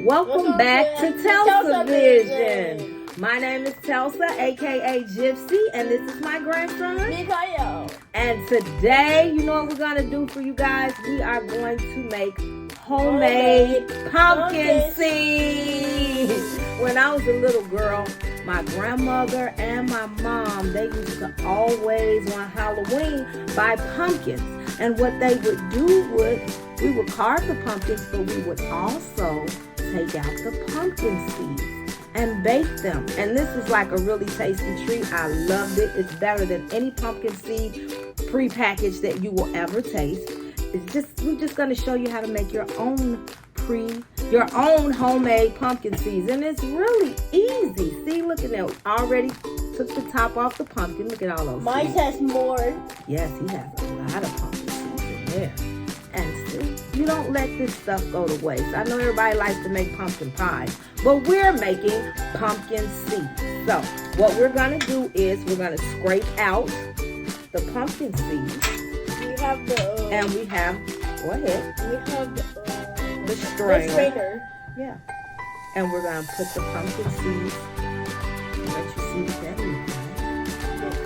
Welcome back to Telsa Vision. My name is Telsa, aka Gypsy, and this is my grandson, Mikael. And today, you know what we're going to do for you guys? We are going to make homemade pumpkin seeds. When I was a little girl, my grandmother and my mom, they used to always on Halloween buy pumpkins. And what they would do we would carve the pumpkins, but we would also take out the pumpkin seeds and bake them. And this is like a really tasty treat. I loved it. It's better than any pumpkin seed pre-packaged that you will ever taste. We're just going to show you how to make your own homemade pumpkin seeds. And it's really easy. See, look at that. Already took the top off the pumpkin. Look at all those Mine seeds. has more. Yes, he has a lot of pumpkin seeds in there. And see, you don't let this stuff go to waste. I know everybody likes to make pumpkin pie, but we're making pumpkin seeds. So what we're going to do is we're going to scrape out the pumpkin seeds. We have the... And we have, go ahead. We have the strainer. Yeah. And we're going to put the pumpkin seeds. Let you see what that looks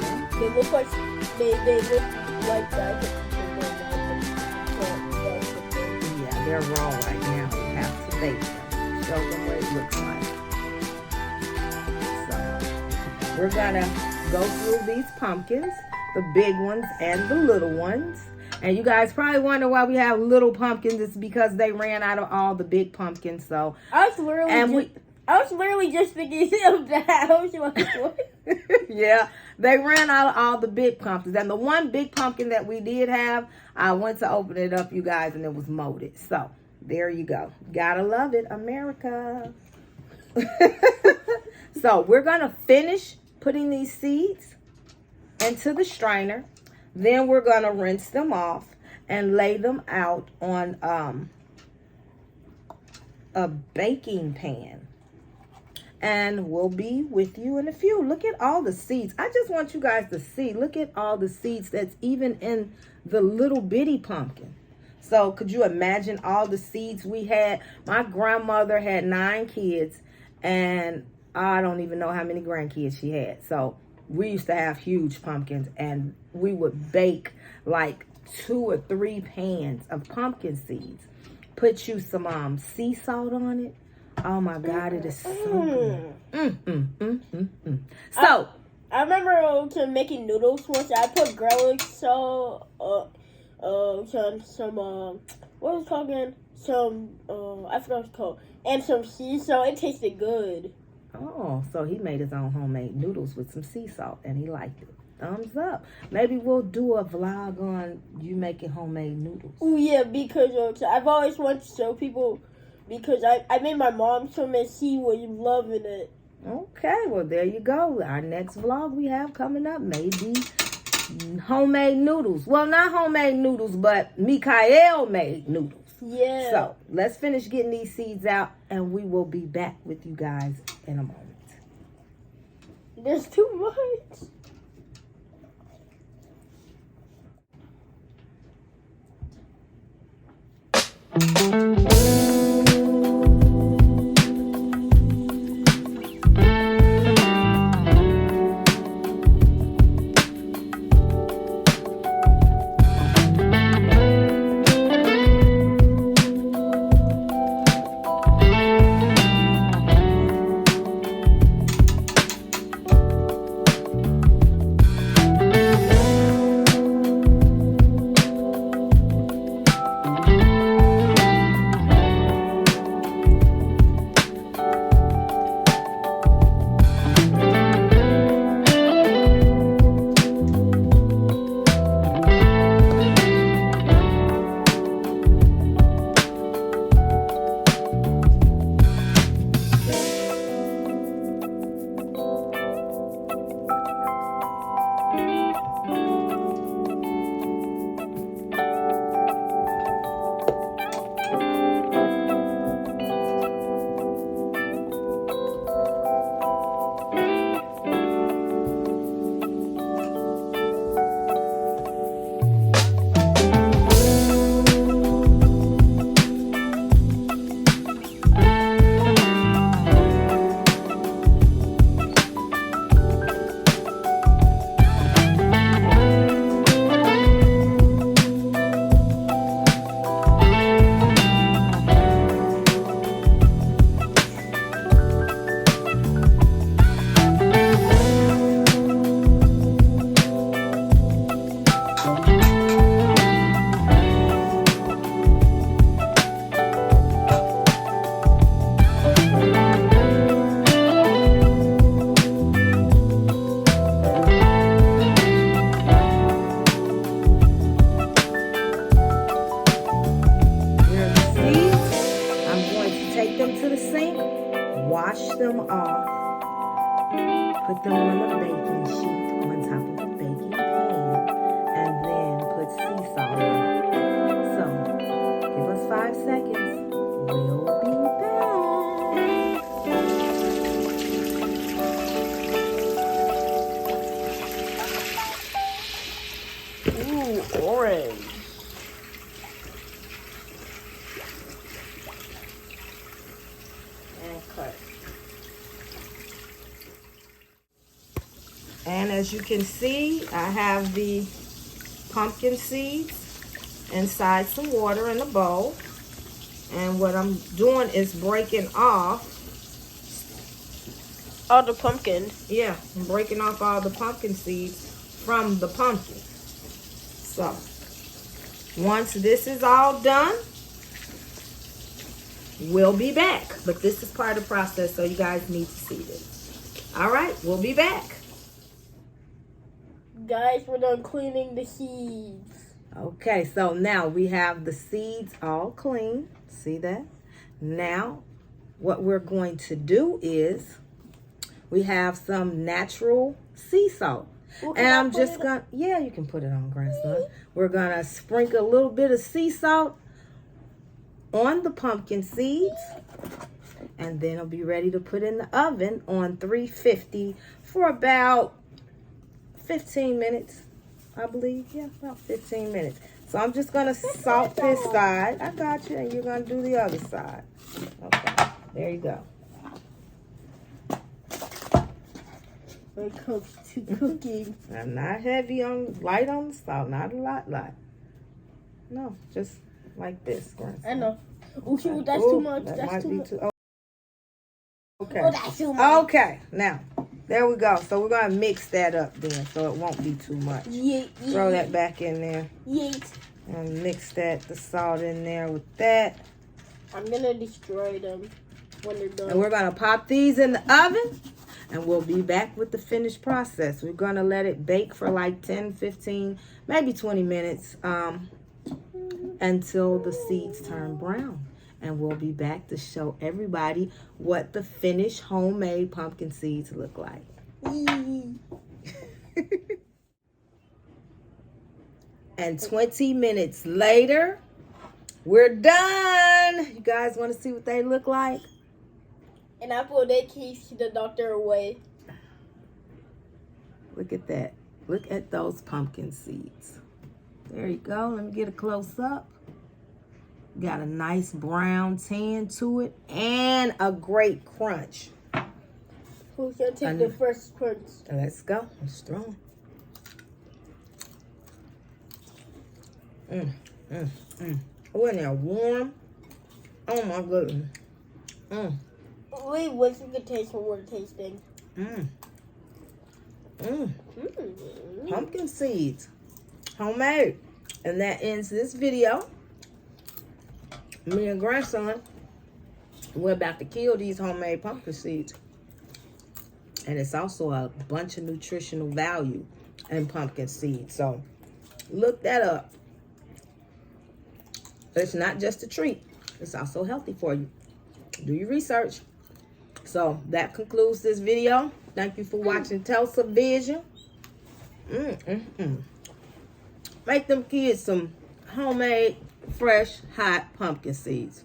like. They look like, they look like that. Yeah, they're raw right now. We have to bake them. Show them what it looks like. So, we're going to go through these pumpkins, the big ones and the little ones. And you guys probably wonder why we have little pumpkins. It's because they ran out of all the big pumpkins. So I was literally just thinking of that. I was like, what? Yeah, they ran out of all the big pumpkins. And the one big pumpkin that we did have, I went to open it up, you guys, and it was molded. So there you go. Gotta love it, America. So we're gonna finish putting these seeds into the strainer. Then we're going to rinse them off and lay them out on a baking pan. And we'll be with you in a few. Look at all the seeds. I just want you guys to see. Look at all the seeds that's even in the little bitty pumpkin. So could you imagine all the seeds we had? My grandmother had 9 kids, and I don't even know how many grandkids she had. So we used to have huge pumpkins, and we would bake like 2 or 3 pans of pumpkin seeds. Put you some sea salt on it. Oh my God, it is so good. So I remember making noodles once. I put garlic salt, some what was it called again? I forgot what it's called, and some sea salt. It tasted good. Oh, so he made his own homemade noodles with some sea salt, and he liked it. Thumbs up. Maybe we'll do a vlog on you making homemade noodles. Oh, yeah, because I've always wanted to show people, because I made my mom some and she was loving it. Okay, well, there you go. Our next vlog we have coming up may be homemade noodles. Well, not homemade noodles, but Mikael made noodles. Yeah. So let's finish getting these seeds out, and we will be back with you guys in a moment. There's too much. wash them off, put them on a baking sheet on top of a baking pan, and then put sea salt on it. So, give us 5 seconds. We'll be back. Ooh, orange. And cut. And as you can see, I have the pumpkin seeds inside some water in a bowl. And what I'm doing is breaking off. All the pumpkin. Yeah, I'm breaking off all the pumpkin seeds from the pumpkin. So, once this is all done, we'll be back. But this is part of the process, so you guys need to see this. All right, we'll be back. Guys, we're done cleaning the seeds. Okay, so now we have the seeds all clean. See that? Now, what we're going to do is we have some natural sea salt. Well, And I'm just gonna, yeah, you can put it on, grandson. We're gonna sprinkle a little bit of sea salt on the pumpkin seeds, and then it'll be ready to put in the oven on 350 for about 15 minutes, I believe. Yeah, about 15 minutes. So I'm just gonna salt this side. I got you, and you're gonna do the other side. Okay, there you go. When it comes to cooking. I'm not heavy on, light on the salt, not a lot. No, just like this, grandson. I know. Oh, shoot, that's Ooh, too much. That That's might too be much. too. Okay. Oh, that's too much. Okay. Now, there we go. So we're gonna mix that up then, so it won't be too much. Yeet, yeet, Throw that back in there yeet. and mix the salt in there with that. I'm gonna destroy them when they're And done. we're gonna pop these in the oven, and we'll be back with the finished process. We're gonna let it bake for like 10, 15, maybe 20 minutes until the seeds turn brown. And we'll be back to show everybody what the finished homemade pumpkin seeds look like. And 20 minutes later, we're done. You guys want to see what they look like? And I pulled that case the doctor away. Look at that. Look at those pumpkin seeds. There you go. Let me get a close up. Got a nice brown tan to it and a great crunch. Who's gonna take the first crunch? Let's go. Let's throw them. Oh, and they're warm. Oh my goodness. Wait, what's the taste when we're tasting? Pumpkin seeds. Homemade. And that ends this video. Me and grandson, we're about to kill these homemade pumpkin seeds. And it's also a bunch of nutritional value in pumpkin seeds. So look that up. It's not just a treat. It's also healthy for you. Do your research. So that concludes this video. Thank you for watching Tulsa Vision. Make them kids some homemade, fresh, hot pumpkin seeds.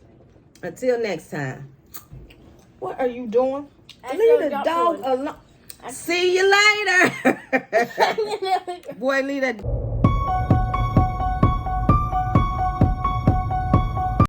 Until next time. What are you doing? Leave the dog alone. See you later. Boy, leave that.